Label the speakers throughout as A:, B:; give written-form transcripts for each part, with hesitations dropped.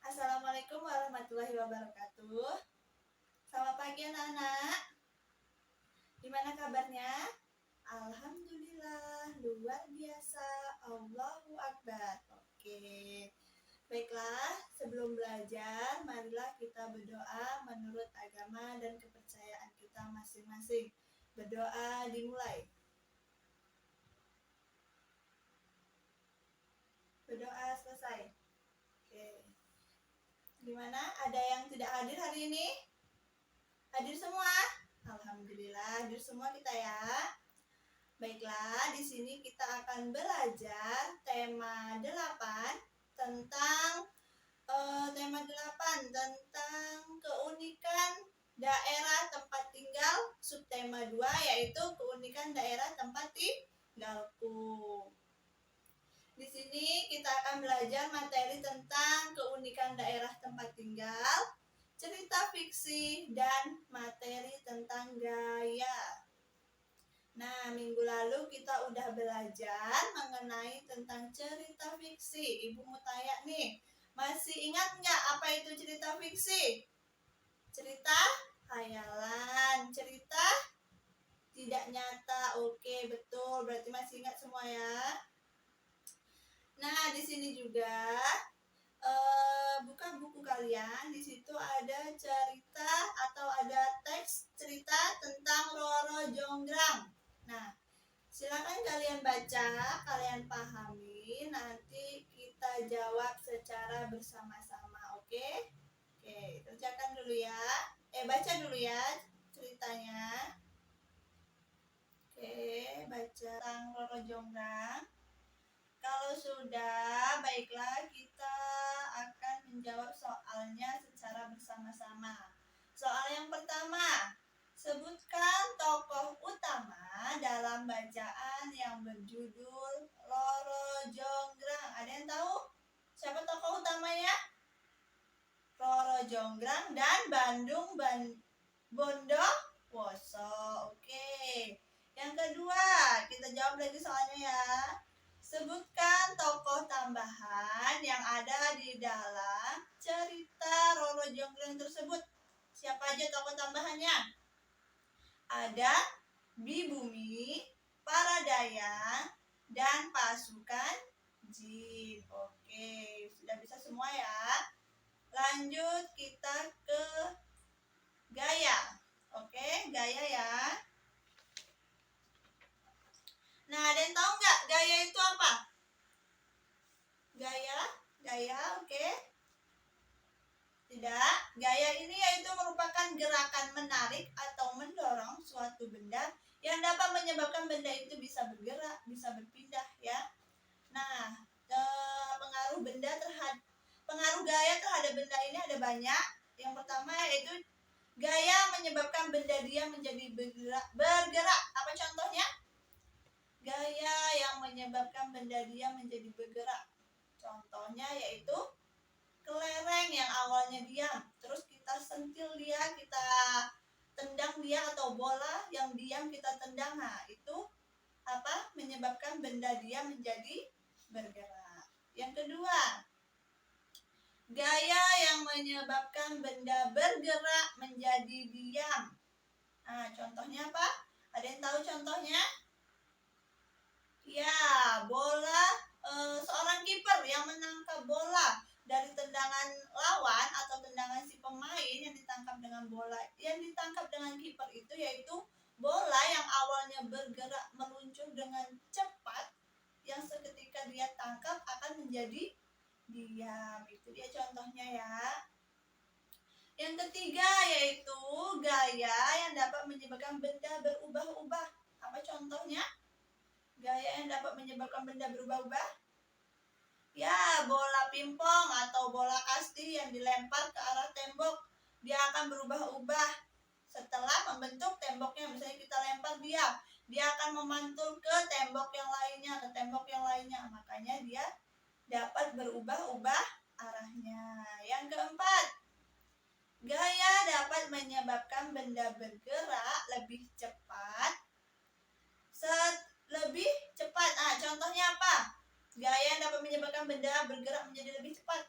A: Assalamualaikum warahmatullahi wabarakatuh. Selamat pagi anak-anak. Gimana kabarnya? Alhamdulillah, luar biasa. Allahu Akbar. Oke. Baiklah, sebelum belajar, marilah kita berdoa menurut agama dan kepercayaan kita masing-masing. Berdoa dimulai. Berdoa selesai. Oke. Gimana? Ada yang tidak hadir hari ini? Hadir semua? Alhamdulillah, hadir semua kita ya. Baiklah, di sini kita akan belajar tema 8 tentang keunikan daerah tempat tinggal, subtema 2 yaitu keunikan daerah tempat tinggalku. Di sini kita akan belajar materi tentang keunikan daerah tempat tinggal, cerita fiksi, dan materi tentang gaya. Nah, minggu lalu kita udah belajar mengenai tentang cerita fiksi. Ibu mau tanya nih, masih ingat nggak apa itu cerita fiksi? Cerita khayalan, cerita tidak nyata. Oke, betul. Berarti masih ingat semua ya. Nah, di sini juga buka buku kalian. Di situ ada cerita atau ada teks cerita tentang Roro Jonggrang. Nah, silakan kalian baca, kalian pahami. Nanti kita jawab secara bersama-sama, oke? Oke, kerjakan dulu ya. Baca dulu ya ceritanya. Oke, baca tentang Roro Jonggrang. Kalau sudah, baiklah kita akan menjawab soalnya secara bersama-sama. Soal yang pertama, sebutkan tokoh utama dalam bacaan yang berjudul Roro Jonggrang. Ada yang tahu siapa tokoh utamanya? Roro Jonggrang dan Bandung Bondowoso. Oke. Yang kedua, kita jawab lagi soalnya ya. Sebutkan tokoh tambahan yang ada di dalam cerita Roro Jonggrang tersebut. Siapa aja tokoh tambahannya? Ada Bi Bumi, Paradayang, dan pasukan jin. Oke, sudah bisa semua ya. Lanjut kita ke gaya. Oke, gaya ya. Nah, ada yang tahu nggak gaya itu apa? Gaya, oke. Tidak, gaya ini yaitu merupakan gerakan menarik atau mendorong suatu benda yang dapat menyebabkan benda itu bisa bergerak, bisa berpindah ya. Nah, pengaruh gaya terhadap benda ini ada banyak. Yang pertama yaitu gaya menyebabkan benda dia menjadi bergerak. Apa contohnya? Gaya yang menyebabkan benda dia menjadi bergerak. Contohnya yaitu kelereng yang awalnya diam, terus kita sentil dia, kita tendang dia, atau bola yang diam kita tendang. Nah, itu apa? Menyebabkan benda dia menjadi bergerak. Yang kedua, gaya yang menyebabkan benda bergerak menjadi diam. Nah, contohnya apa? Ada yang tahu contohnya? Ya, bola, seorang kiper yang menangkap bola dari tendangan lawan atau tendangan si pemain yang ditangkap dengan bola, yang ditangkap dengan kiper itu yaitu bola yang awalnya bergerak meluncur dengan cepat, yang seketika dia tangkap akan menjadi diam. Itu dia contohnya ya. Yang ketiga yaitu gaya yang dapat menyebabkan benda berubah-ubah. Apa contohnya? Gaya yang dapat menyebabkan benda berubah-ubah? Ya, bola pingpong atau bola kasti yang dilempar ke arah tembok, dia akan berubah-ubah setelah membentuk temboknya. Misalnya kita lempar dia akan memantul ke tembok yang lainnya, makanya dia dapat berubah-ubah arahnya. Yang keempat, gaya dapat menyebabkan benda bergerak lebih cepat. Contohnya apa? Gaya yang dapat menyebabkan benda bergerak menjadi lebih cepat.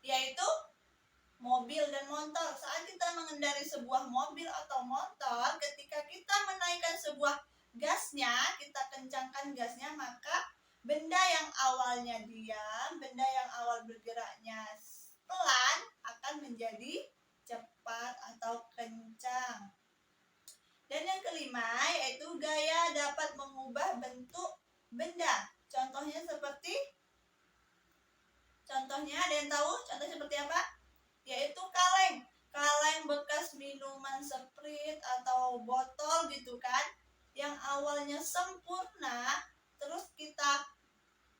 A: yaitu mobil dan motor. Saat kita mengendarai sebuah mobil atau motor, ketika kita menaikkan sebuah gasnya, kita kencangkan gasnya, maka benda yang awalnya diam, benda yang awal bergeraknya pelan akan menjadi cepat atau kencang. Dan yang kelima yaitu gaya dapat mengubah bentuk benda. Contohnya ada yang tahu contohnya seperti apa? Yaitu kaleng. Kaleng bekas minuman Sprite atau botol gitu kan, yang awalnya sempurna, terus kita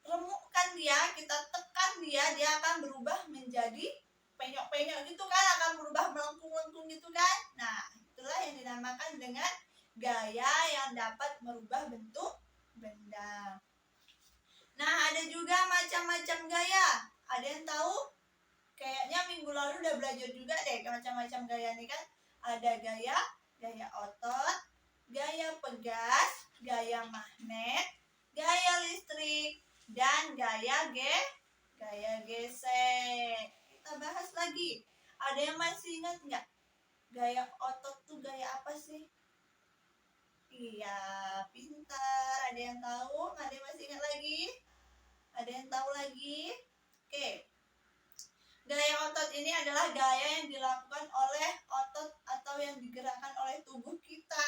A: remukkan dia, kita tekan dia, dia akan berubah menjadi penyok-penyok gitu kan, akan berubah melengkung-lengkung gitu kan. Nah, itulah yang dinamakan dengan gaya yang dapat merubah bentuk benda. Nah, ada juga macam-macam gaya. Ada yang tahu? Kayaknya minggu lalu udah belajar juga deh macam-macam gaya nih kan. Ada gaya otot, gaya pegas, gaya magnet, gaya listrik, dan gaya gesek. Kita bahas lagi. Ada yang masih ingat nggak? Gaya otot tuh gaya apa sih? Iya, pintar. Ada yang tahu? Ada yang masih ingat lagi? Ada yang tahu lagi? Oke. Gaya otot ini adalah gaya yang dilakukan oleh otot atau yang digerakkan oleh tubuh kita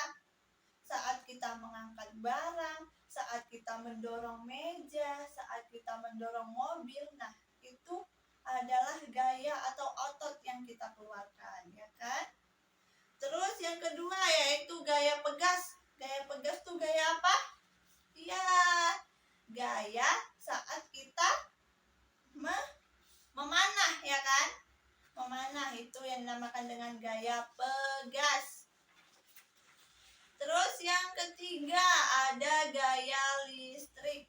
A: saat kita mengangkat barang, saat kita mendorong meja, saat kita mendorong mobil. Nah, itu adalah gaya atau otot yang kita keluarkan, ya kan? Terus yang kedua yaitu gaya pegas. Gaya pegas tuh gaya apa? Iya, gaya saat kita memanah, ya kan? Memanah itu yang dinamakan dengan gaya pegas. Terus yang ketiga ada gaya listrik.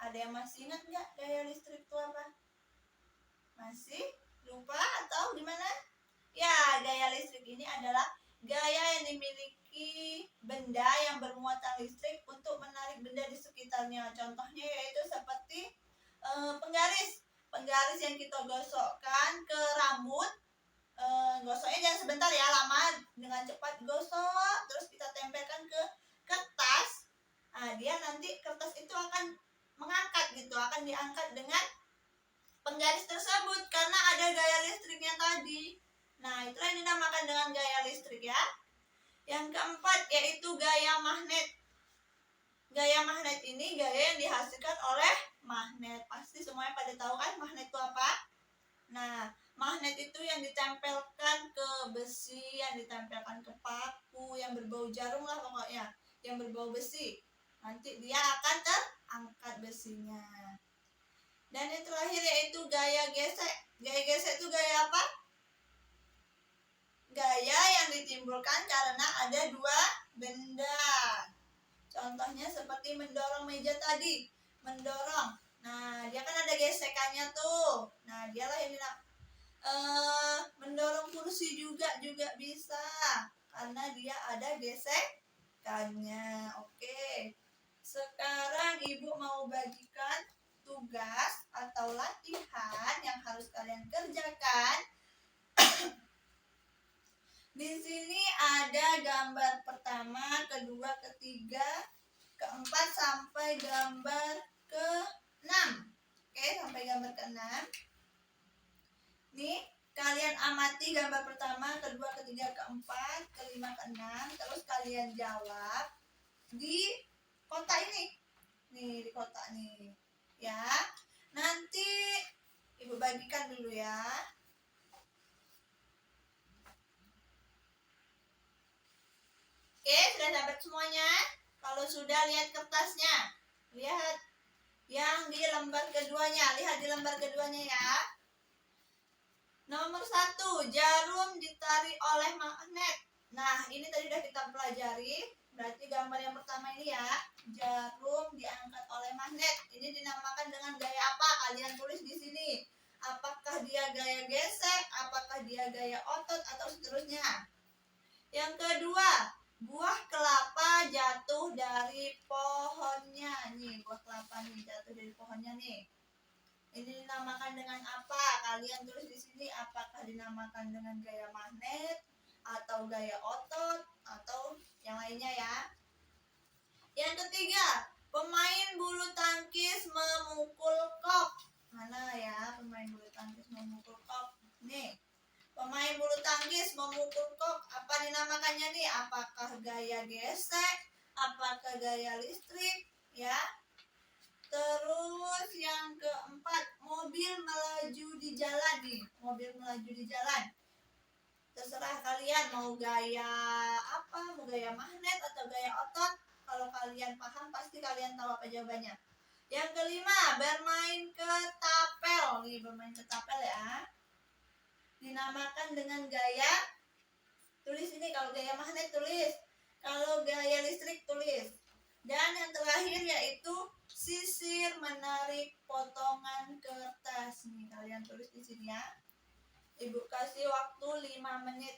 A: Ada yang masih ingat nggak gaya listrik itu apa? Masih lupa atau gimana? Ya, gaya listrik ini adalah gaya yang dimiliki benda yang bermuatan listrik untuk menarik benda di sekitarnya. Contohnya yaitu seperti penggaris yang kita gosokkan ke rambut. Gosoknya jangan sebentar ya, lama, dengan cepat gosok, terus kita tempelkan ke kertas. Nah, dia nanti kertas itu akan mengangkat gitu, akan diangkat dengan penggaris tersebut karena ada gaya listriknya tadi. Nah, itulah yang dinamakan dengan gaya listrik ya. Yang keempat yaitu gaya magnet. Gaya magnet ini gaya yang dihasilkan oleh magnet. Pasti semuanya pada tahu kan magnet itu apa? Nah, magnet itu yang ditempelkan ke besi, yang ditempelkan ke paku, yang berbau jarum lah pokoknya, yang berbau besi. Nanti dia akan terangkat besinya. Dan yang terakhir yaitu gaya gesek. Gaya gesek itu gaya apa? Gaya yang ditimbulkan karena ada dua benda. Contohnya seperti mendorong meja tadi. Mendorong. Nah, dia kan ada gesekannya tuh. Nah, dialah yang mendorong kursi juga bisa karena dia ada gesekannya. Oke. Sekarang Ibu mau bagikan tugas atau latihan yang harus kalian kerjakan. Di sini ada gambar pertama, kedua, ketiga, keempat sampai gambar ke-6. Oke, sampai gambar ke-6. Nih, kalian amati gambar pertama, kedua, ketiga, keempat, kelima, keenam. Terus kalian jawab di kotak ini. Nih, di kotak nih. Ya. Nanti Ibu bagikan dulu ya. Oke, sudah dapat semuanya? Kalau sudah, lihat kertasnya. Lihat yang di lembar keduanya. Lihat di lembar keduanya ya. Nomor 1, jarum ditarik oleh magnet. Nah, ini tadi sudah kita pelajari. Berarti gambar yang pertama ini ya. Jarum diangkat oleh magnet. Ini dinamakan dengan gaya apa? Kalian tulis di sini. Apakah dia gaya gesek? Apakah dia gaya otot? Atau seterusnya. Yang kedua, buah kelapa jatuh dari pohonnya. Nih, buah kelapa nih jatuh dari pohonnya nih. Ini dinamakan dengan apa? Kalian tulis di sini, apakah dinamakan dengan gaya magnet atau gaya otot atau yang lainnya ya. Yang ketiga, pemain bulu tangkis memukul kop. Mana ya pemain bulu tangkis memukul kop? Nih, pemain bulu tangkis memukul kop. Apa dinamakannya nih? Apakah gaya gesek? Apakah gaya listrik? Ya. Terus yang keempat, mobil melaju di jalan nih. Mobil melaju di jalan. Terserah kalian mau gaya apa, mau gaya magnet atau gaya otot. Kalau kalian paham pasti kalian tahu apa jawabannya. Yang kelima, bermain ketapel. Nih, bermain ketapel ya. Dinamakan dengan gaya, tulis ini, kalau gaya magnet tulis, kalau gaya listrik tulis. Dan yang terakhir yaitu sisir menarik potongan kertas. Nih, kalian tulis di sini ya. Ibu kasih waktu 5 menit.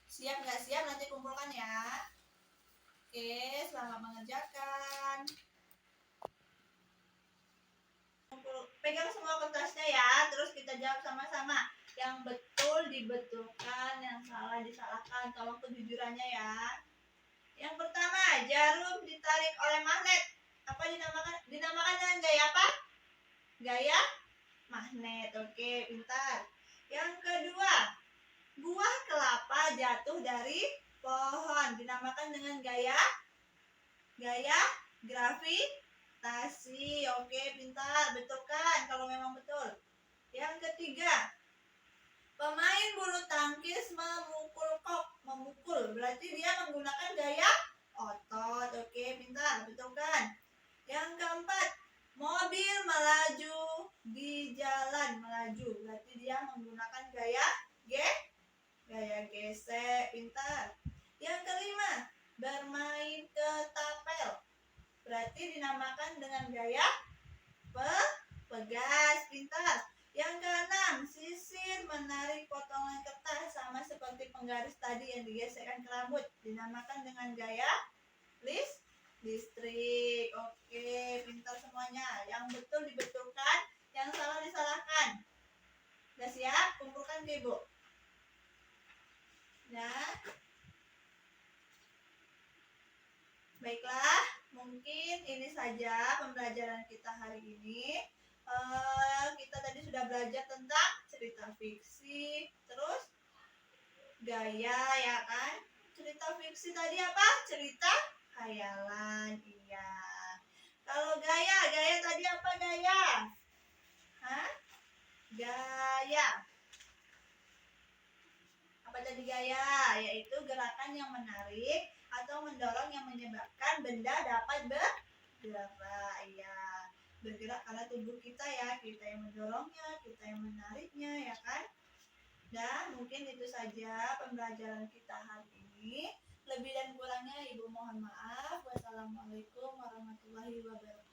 A: Siap nggak siap? Nanti kumpulkan ya. Oke, selamat mengerjakan. Pegang semua kertasnya ya, terus kita jawab sama-sama. Yang betul dibetulkan, yang salah disalahkan. Tolong kejujurannya ya. Yang pertama, jarum ditarik oleh magnet. Apa dinamakan? Dinamakan dengan gaya apa? Gaya magnet. Oke, pintar. Yang kedua, buah kelapa jatuh dari pohon. Dinamakan dengan gaya gravitasi. Oke, pintar. Betulkan kalau memang betul. Yang ketiga, pemain bulu tangkis memukul kop. Memukul berarti dia menggunakan gaya otot. Oke, pintar. Betulkan. Yang keempat, mobil melaju di jalan. Melaju berarti dia menggunakan gaya gesek. Pintar. Yang kelima, bermain ketapel berarti dinamakan dengan gaya pegas. Pintar. Yang keenam, sisir menarik potongan kertas, sama seperti penggaris tadi yang digesekkan ke rambut, dinamakan dengan gaya listrik. Oke, pintar semuanya. Yang betul dibetulkan, yang salah disalahkan. Udah siap? Kumpulkan ke ibu. Nah, baiklah, mungkin ini saja pembelajaran kita hari ini. Kita tadi sudah belajar tentang cerita fiksi, terus gaya ya kan. Cerita fiksi tadi apa? Cerita khayalan. Iya. Kalau gaya tadi apa gaya? Hah? Gaya. Apa tadi gaya? Yaitu gerakan yang menarik atau mendorong yang menyebabkan benda dapat bergerak. Iya, bergerak karena tubuh kita ya, kita yang mendorongnya, kita yang menariknya ya kan. Dan mungkin itu saja pembelajaran kita hari ini. Lebih dan kurangnya ibu mohon maaf. Wassalamualaikum warahmatullahi wabarakatuh.